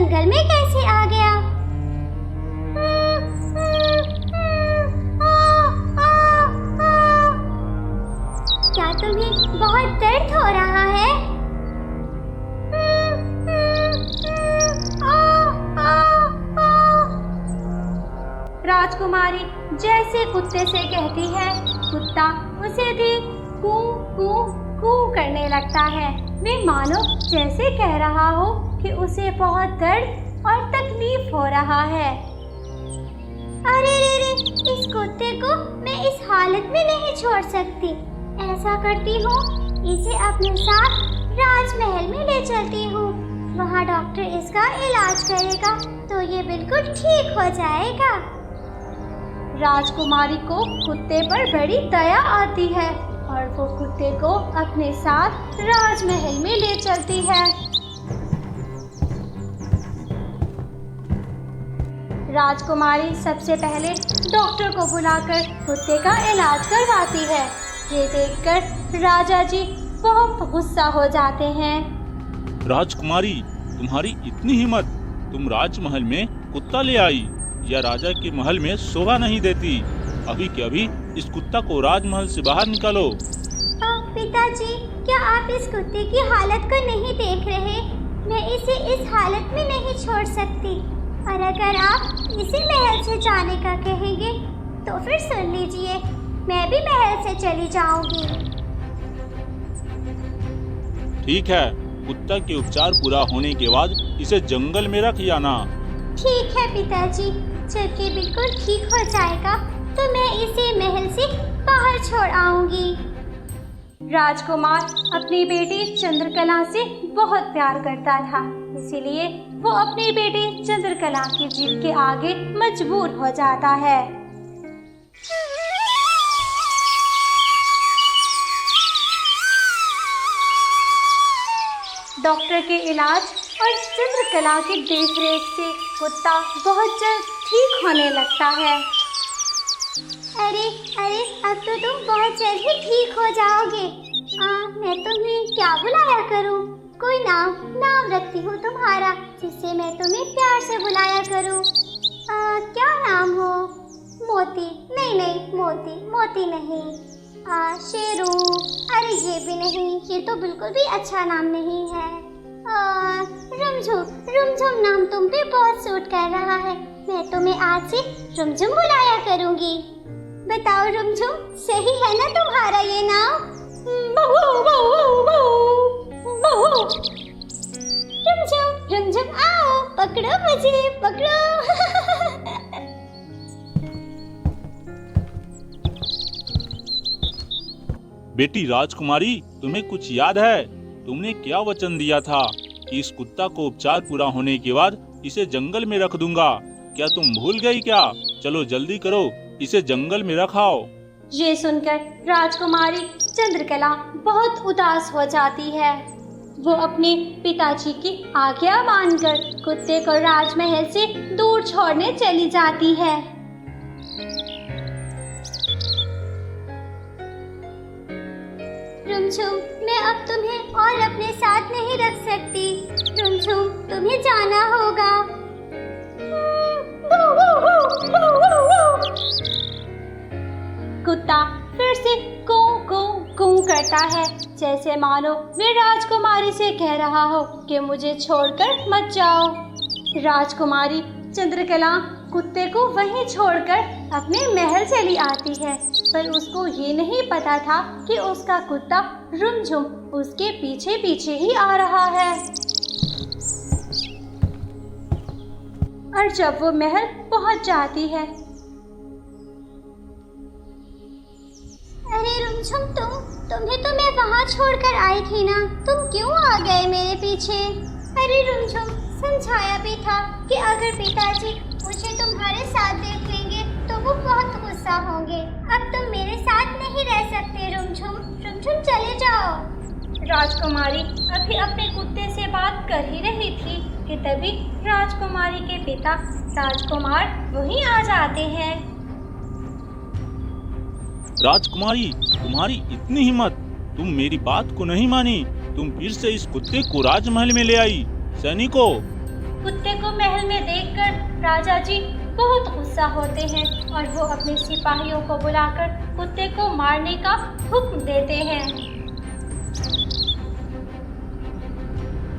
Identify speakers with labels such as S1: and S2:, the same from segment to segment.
S1: जंगल में कैसे आ गया? क्या तुम्हें बहुत दर्द हो रहा है? राजकुमारी जैसे कुत्ते से कहती है, कुत्ता उसे भी कू कू कू करने लगता है। वे मानो जैसे कह रहा हो कि उसे बहुत दर्द और तकलीफ हो रहा है। अरे रे रे, इस कुत्ते को मैं इस हालत में नहीं छोड़ सकती। ऐसा करती हूँ, इसे अपने साथ राजमहल में ले चलती हूँ। वहाँ डॉक्टर इसका इलाज करेगा तो ये बिल्कुल ठीक हो जाएगा। राजकुमारी को कुत्ते पर बड़ी दया आती है और वो कुत्ते को अपने साथ राजमहल में ले चलती है। राजकुमारी सबसे पहले डॉक्टर को बुलाकर कुत्ते का इलाज करवाती है। ये देखकर राजा जी बहुत गुस्सा हो जाते हैं।
S2: राजकुमारी, तुम्हारी इतनी हिम्मत, तुम राजमहल में कुत्ता ले आई? यह राजा के महल में शोभा नहीं देती। अभी के अभी इस कुत्ता को राजमहल से बाहर निकालो।
S1: पिताजी, क्या आप इस कुत्ते की हालत को नहीं देख रहे? मैं इसे इस हालत में नहीं छोड़ सकती और अगर आप इसे महल से जाने का कहेंगे तो फिर सुन लीजिए, मैं भी महल से चली जाऊंगी।
S2: ठीक है, कुत्ता के उपचार पूरा होने के बाद इसे जंगल में रख आना।
S1: ठीक है पिताजी, जब ये बिल्कुल ठीक हो जाएगा तो मैं इसे महल से बाहर छोड़ आऊंगी। राजकुमार अपनी बेटी चंद्रकला से बहुत प्यार करता था, इसीलिए वो अपनी बेटी चंद्रकला की जिद के आगे मजबूर हो जाता है। डॉक्टर के इलाज और चंद्रकला की देखरेख से कुत्ता बहुत जल्द ठीक होने लगता है। अरे अरे, अब तो तुम बहुत जल्द ही ठीक हो जाओगे। मैं तुम्हें क्या बुलाया करूं? कोई नाम रखती हूँ तुम्हारा, जिससे मैं तुम्हें प्यार से बुलाया करूं। क्या नाम हो? मोती? नहीं, मोती नहीं। शेरू? अरे ये भी नहीं, ये तो बिल्कुल भी अच्छा नाम नहीं है। रुमझुम नाम तुम पे बहुत सूट कर रहा है। मैं तुम्हें आज से रुमझुम बुलाया करूंगी। बताओ रुमझुम, सही है ना तुम्हारा ये नाम? रुमझुम आओ, पकड़ो मुझे, पकड़ो।
S2: बेटी राजकुमारी, तुम्हें कुछ याद है? तुमने क्या वचन दिया था कि इस कुत्ता को उपचार पूरा होने के बाद इसे जंगल में रख दूंगा? क्या तुम भूल गई क्या? चलो जल्दी करो, इसे जंगल में रखाओ।
S1: ये सुनकर राजकुमारी चंद्रकला बहुत उदास हो जाती है। वो अपने पिताजी की आज्ञा मानकर कुत्ते को राजमहल से दूर छोड़ने चली जाती है। रुमझुम, मैं अब तुम्हें और अपने साथ नहीं रख सकती। रुमझुम, तुम्हें जाना होगा। कुत्ता फिर से कू कू कू करता है, जैसे मानो वे राजकुमारी से कह रहा हो कि मुझे छोड़कर मत जाओ। राजकुमारी चंद्रकला कुत्ते को वहीं छोड़कर अपने महल चली आती है, पर उसको ये नहीं पता था कि उसका कुत्ता रुमझुम उसके पीछे पीछे ही आ रहा है। और जब वो महल पहुंच जाती है, अरे रुमझुम, तुम्हें तो मैं वहाँ छोड़कर आई थी ना, तुम क्यों आ गए मेरे पीछे? अरे रुमझुम, समझाया भी था कि अगर पिताजी मुझे तुम्हारे साथ देख लेंगे तो वो बहुत गुस्सा होंगे। अब तुम मेरे साथ नहीं रह सकते रुमझुम, चले जाओ। राजकुमारी अभी अपने कुत्ते से बात कर ही रही थी कि तभी राजकुमारी के पिता राजकुमार वहीं आ जाते हैं।
S2: राजकुमारी, तुम्हारी इतनी हिम्मत, तुम मेरी बात को नहीं मानी। तुम फिर से इस कुत्ते को राजमहल में ले आई। सैनिकों,
S1: कुत्ते को महल में देखकर राजा जी बहुत गुस्सा होते हैं और वो अपने सिपाहियों को बुलाकर कुत्ते को मारने का हुक्म देते हैं।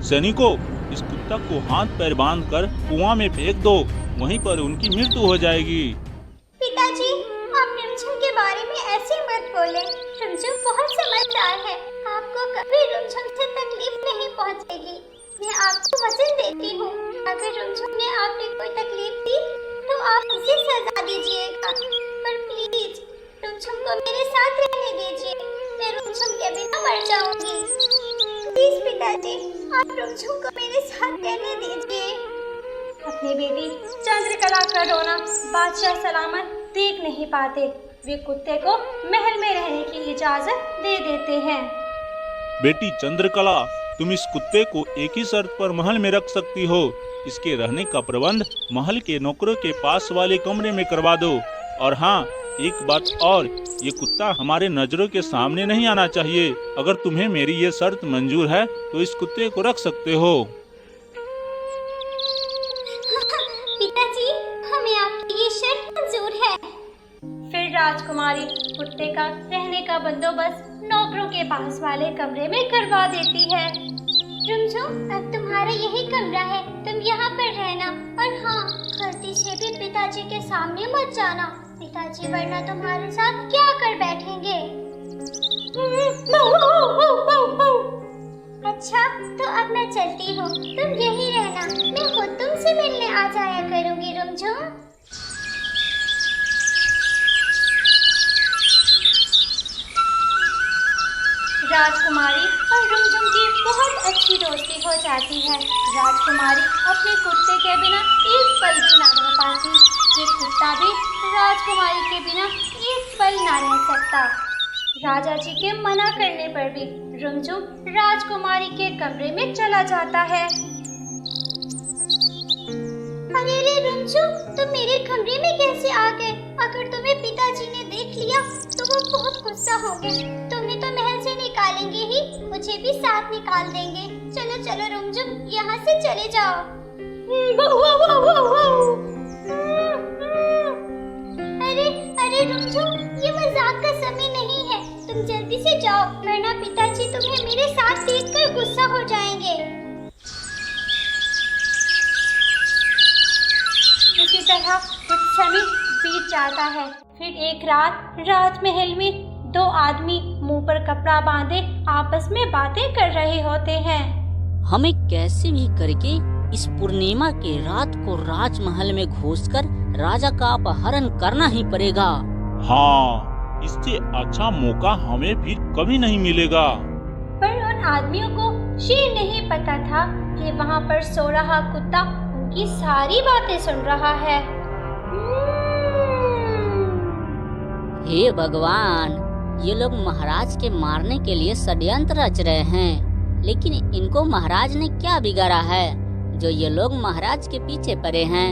S2: सैनिकों, इस कुत्ता को हाथ पैर बांधकर कुआं में फेंक दो, वहीं पर उनकी मृत्यु हो जाएगी।
S1: पिताजी, आप रुमझुम के बारे में ऐसे मत बोले। रुमझुम बहुत समझदार है, आपको कभी रुमझुम से तकलीफ नहीं पहुंचेगी। मैं आपको वचन देती हूँ, अगर रुमझुम ने आपने कोई तकलीफ दी तो आप इसे सजा दीजिएगा, पर प्लीज रुमझुम को मेरे साथ रहने दीजिए। मैं रुमझुम के बिना मर जाऊंगी। प्लीज पिताजी, आप रुमझुम को मेरे साथ रहने दीजिए। अपनी बेटी चंद्रकला का रोना बादशाह सलामत देख नहीं पाते। वे कुत्ते को महल में रहने की इजाजत दे देते हैं।
S2: बेटी चंद्रकला, तुम इस कुत्ते को एक ही शर्त पर महल में रख सकती हो। इसके रहने का प्रबंध महल के नौकरों के पास वाले कमरे में करवा दो। और हाँ, एक बात और, ये कुत्ता हमारे नजरों के सामने नहीं आना चाहिए। अगर तुम्हें मेरी ये शर्त मंजूर है तो इस कुत्ते को रख सकते हो।
S1: पिताजी, हमें आपकी ये शर्त मंजूर है। फिर राजकुमारी कुत्ते का रहने का बंदोबस्त नौकरों के पास वाले कमरे में करवा देती है। रुमझुम, अब तुम्हारा यही कमरा है, तुम यहाँ पर रहना। और हाँ, गलती से भी पिताजी के सामने मत जाना, पिताजी वरना तुम्हारे साथ क्या कर बैठेंगे। अच्छा, तो अब मैं चलती हूँ, तुम यही रहना, मैं खुद तुमसे मिलने आ जाया करूँगी रुमझुम। राजकुमारी और रुमझुम की बहुत अच्छी दोस्ती हो जाती है। राजकुमारी अपने कुत्ते के बिना एक पल भी ना रह पाती, ये कुत्ता भी राजकुमारी के बिना एक पल ना रह सकता। राजा जी के मना करने पर भी रुमझुम राजकुमारी के कमरे में चला जाता है। अरे रे रुमझुम, तुम मेरे कमरे में कैसे आ गए? अगर तुम्हें पिताजी ने देख लिया तो वो बहुत गुस्सा होंगे। तुम्हें तो महल से निकालेंगे ही, मुझे भी साथ निकाल देंगे। चलो चलो रुमझुम, यहाँ से चले जाओ। अरे अरे रुमझुम, ये मजाक का समय नहीं है, तुम जल्दी से जाओ, वरना पिताजी तुम्हें मेरे साथ देखकर गुस्सा हो जाएंगे। इसी तरह कुछ समय बीत जाता है। फिर एक रात राजमहल में दो आदमी मुंह पर कपड़ा बांधे आपस में बातें कर रहे होते हैं।
S3: हमें कैसे भी करके इस पूर्णिमा के रात को राजमहल में घुसकर राजा का अपहरण करना ही पड़ेगा।
S2: हाँ, इससे अच्छा मौका हमें फिर कभी नहीं मिलेगा।
S1: पर उन आदमियों को ये नहीं पता था कि वहाँ पर सो रहा कुत्ता उनकी सारी बातें सुन रहा है।
S3: हे भगवान, ये लोग महाराज के मारने के लिए षड्यंत्र रच रहे हैं, लेकिन इनको महाराज ने क्या बिगाड़ा है जो ये लोग महाराज के पीछे पड़े हैं।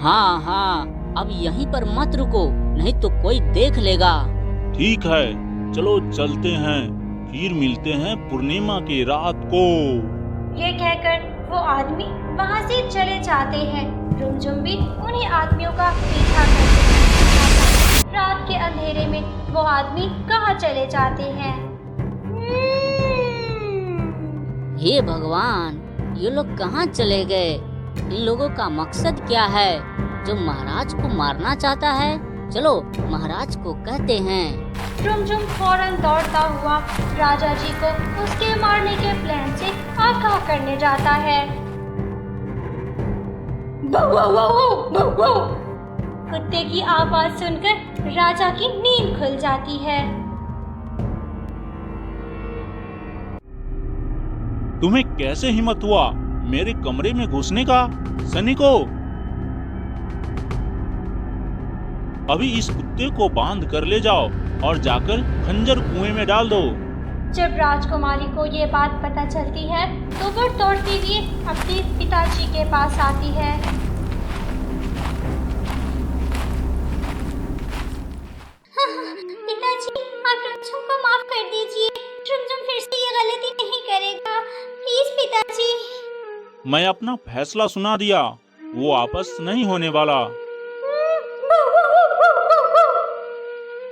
S3: हाँ हाँ, अब यहीं पर मत रुको, नहीं तो कोई देख लेगा।
S2: ठीक है, चलो चलते हैं, फिर मिलते हैं पूर्णिमा की रात को।
S1: ये कहकर वो आदमी वहाँ से चले जाते हैं। रुमझुम भी उन्हीं आदमियों का पीछा करते हैं। रात के अंधेरे में वो आदमी कहाँ चले जाते हैं।
S3: हे भगवान, ये लोग कहाँ चले गए? इन लोगों का मकसद क्या है जो महाराज को मारना चाहता है? चलो महाराज को कहते हैं।
S1: रुमझुम फौरन दौड़ता हुआ राजा जी को उसके मारने के प्लान से आगाह करने जाता है। कुत्ते की आवाज सुनकर राजा की नींद खुल जाती है।
S2: तुम्हें कैसे हिम्मत हुआ मेरे कमरे में घुसने का? सैनिकों, अभी इस कुत्ते को बांध कर ले जाओ और जाकर खंजर कुएं में डाल दो।
S1: जब राजकुमारी को ये बात पता चलती है तो वो दौड़ती हुई अपने पिताजी के पास आती है। पिताजी, आप रुमझुम को माफ कर दीजिए। रुमझुम फिर से ये गलती नहीं करेगा, प्लीज पिताजी।
S2: मैं अपना फैसला सुना दिया, वो आपस नहीं होने वाला।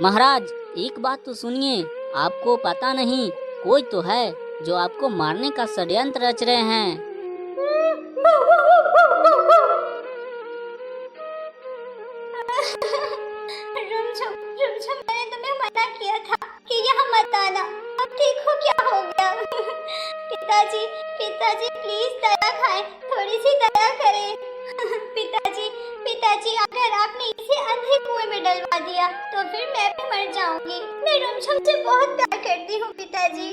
S3: महाराज एक बात तो सुनिए, आपको पता नहीं कोई तो है जो आपको मारने का षड्यंत्र रच रहे हैं।
S1: रुमझुम, रुमझुम, मैंने तुम्हें मना किया था कि यहाँ मत आना। अब देखो क्या हो गया। पिताजी, पिताजी प्लीज दया खाएं, थोड़ी सी दया करें। पिताजी, पिताजी अगर आपने इसे अंधे कुएं में डलवा दिया तो फिर मैं भी मर जाऊंगी। मैं रुमझुम से बहुत प्यार करती हूँ पिताजी।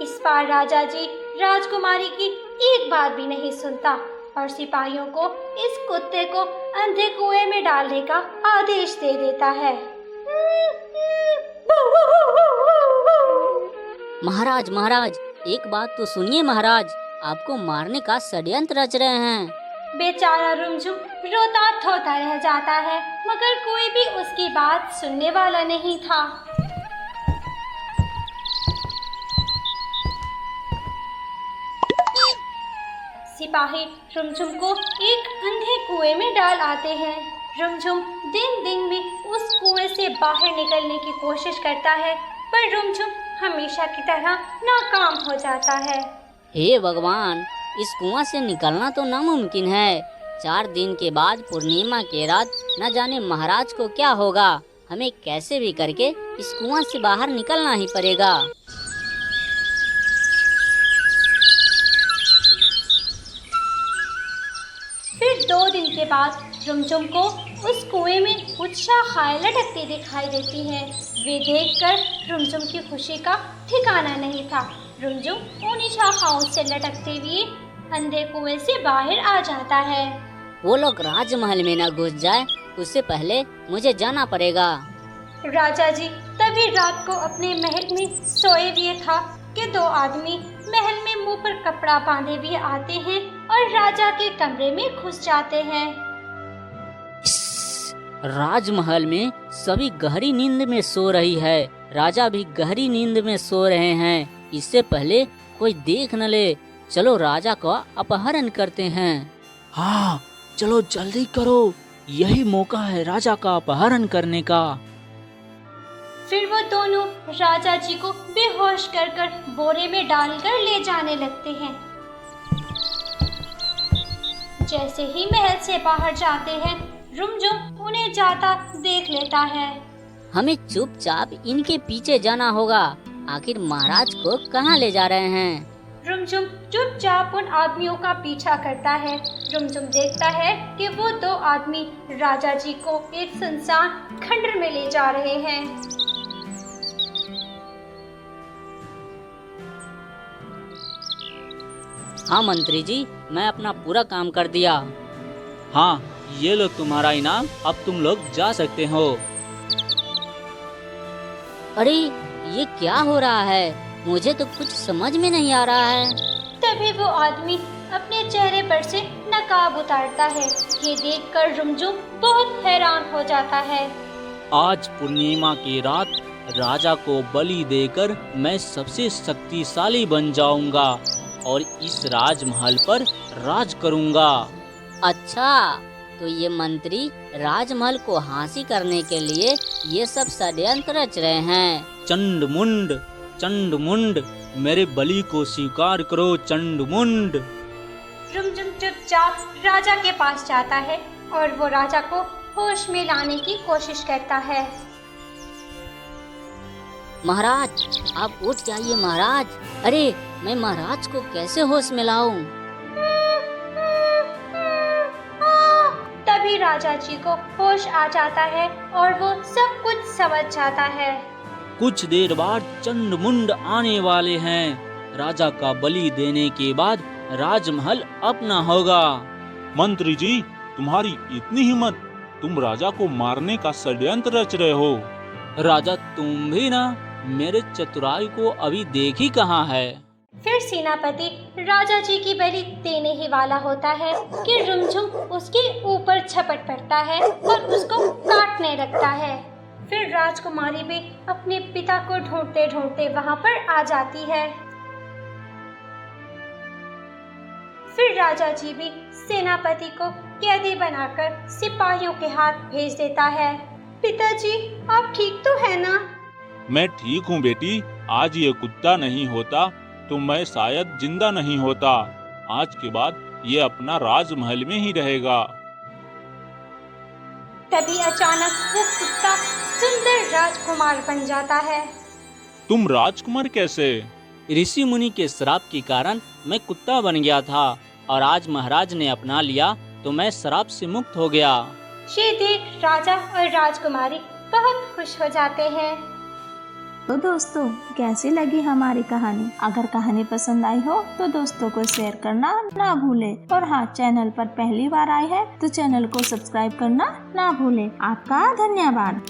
S1: इस बार राजा जी राजकुमारी की एक बात भी नहीं सुनता और सिपाहियों को इस कुत्ते को अंधे कुएं में डालने का आदेश दे देता है।
S3: महाराज महाराज एक बात तो सुनिए महाराज, आपको मारने का षड्यंत्र रच रहे हैं।
S1: बेचारा रुमझुम रोता धोता रह जाता है, मगर कोई भी उसकी बात सुनने वाला नहीं था। सिपाही रुमझुम को एक अंधे कुएं में डाल आते हैं। रुमझुम दिन दिन में उस कुएं से बाहर निकलने की कोशिश करता है, पर रुमझुम हमेशा की तरह नाकाम हो जाता है।
S3: हे भगवान, इस कुआं से निकलना तो नामुमकिन है। 4 दिन के बाद पूर्णिमा के रात न जाने महाराज को क्या होगा। हमें कैसे भी करके इस कुआं से बाहर निकलना ही पड़ेगा।
S1: फिर 2 दिन के बाद रुमझुम को उस कुएं में कुछ शाखाएं लटकती दिखाई देती हैं। वे देखकर रुमझुम की खुशी का ठिकाना नहीं था। रुमझुम उन्हीं शाखाओं से लटकते हुए अंधे कुएं से बाहर आ जाता है।
S3: वो लोग राजमहल में न घुस जाए उससे पहले मुझे जाना पड़ेगा।
S1: राजा जी तभी रात को अपने महल में सोए हुए था कि 2 आदमी महल में मुंह पर कपड़ा बांधे हुए आते हैं और राजा के कमरे में घुस जाते हैं।
S3: राजमहल में सभी गहरी नींद में सो रही है, राजा भी गहरी नींद में सो रहे हैं। इससे पहले कोई देख न ले, चलो राजा का अपहरण करते हैं।
S4: हाँ चलो जल्दी करो, यही मौका है राजा का अपहरण करने का।
S1: फिर वो दोनों राजा जी को बेहोश कर बोरे में डालकर ले जाने लगते हैं। जैसे ही महल से बाहर जाते हैं, रुमझुम उन्हें जाता देख लेता है।
S3: हमें चुपचाप इनके पीछे जाना होगा। आखिर महाराज को कहाँ ले जा रहे हैं?
S1: रुमझुम चुपचाप उन आदमियों का पीछा करता है। रुमझुम देखता है कि वो 2 आदमी राजा जी को एक सुनसान खंडर में ले जा रहे हैं।
S3: हाँ मंत्री जी, मैं अपना पूरा काम कर दिया।
S4: हाँ ये लो तुम्हारा इनाम, अब तुम लोग जा सकते हो।
S3: अरे ये क्या हो रहा है? मुझे तो कुछ समझ में नहीं आ रहा है।
S1: तभी वो आदमी अपने चेहरे पर से नकाब उतारता है। ये देखकर रुमझुम बहुत हैरान हो जाता है।
S4: आज पूर्णिमा की रात राजा को बलि देकर मैं सबसे शक्तिशाली बन जाऊंगा और इस राजमहल पर राज करूंगा।
S3: अच्छा, तो ये मंत्री राजमहल को हासिल करने के लिए ये सब षड्यंत्र रच रहे हैं।
S4: चंडमुंड, चंडमुंड, मेरे बलि को स्वीकार करो चंडमुंड।
S1: रुमझुम चुपचाप राजा के पास जाता है और वो राजा को होश में लाने की कोशिश करता है।
S3: महाराज आप उठ जाइए महाराज। अरे मैं महाराज को कैसे होश में लाऊं?
S1: तभी राजा जी को होश आ जाता है और वो सब कुछ समझ जाता है।
S4: कुछ देर बाद चंडमुंड आने वाले हैं। राजा का बलि देने के बाद राजमहल अपना होगा।
S2: मंत्री जी, तुम्हारी इतनी हिम्मत, तुम राजा को मारने का षड्यंत्र रच रहे हो।
S4: राजा तुम भी ना, मेरे चतुराई को अभी देखी कहाँ है।
S1: फिर सेनापति राजा जी की बलि देने ही वाला होता है कि रुमझुम उसके ऊपर झपट पड़ता है और उसको काटने लगता है। फिर राजकुमारी भी अपने पिता को ढूंढते ढूंढते वहां पर आ जाती है। फिर राजा जी भी सेनापति को कैदी बनाकर सिपाहियों के हाथ भेज देता है। पिताजी, आप ठीक तो है ना?
S2: मैं ठीक हूँ बेटी। आज ये कुत्ता नहीं होता तो मैं शायद जिंदा नहीं होता। आज के बाद ये अपना राजमहल में ही रहेगा।
S1: तभी अचानक वो कुत्ता सुंदर राजकुमार बन जाता है।
S2: तुम राजकुमार कैसे?
S4: ऋषि मुनि के श्राप के कारण मैं कुत्ता बन गया था और आज महाराज ने अपना लिया तो मैं श्राप से मुक्त हो गया।
S1: ये देख राजा और राजकुमारी बहुत खुश हो जाते हैं।
S5: तो दोस्तों, कैसी लगी हमारी कहानी? अगर कहानी पसंद आई हो तो दोस्तों को शेयर करना ना भूलें। और हाँ, चैनल पर पहली बार आए हैं तो चैनल को सब्सक्राइब करना ना भूलें। आपका धन्यवाद।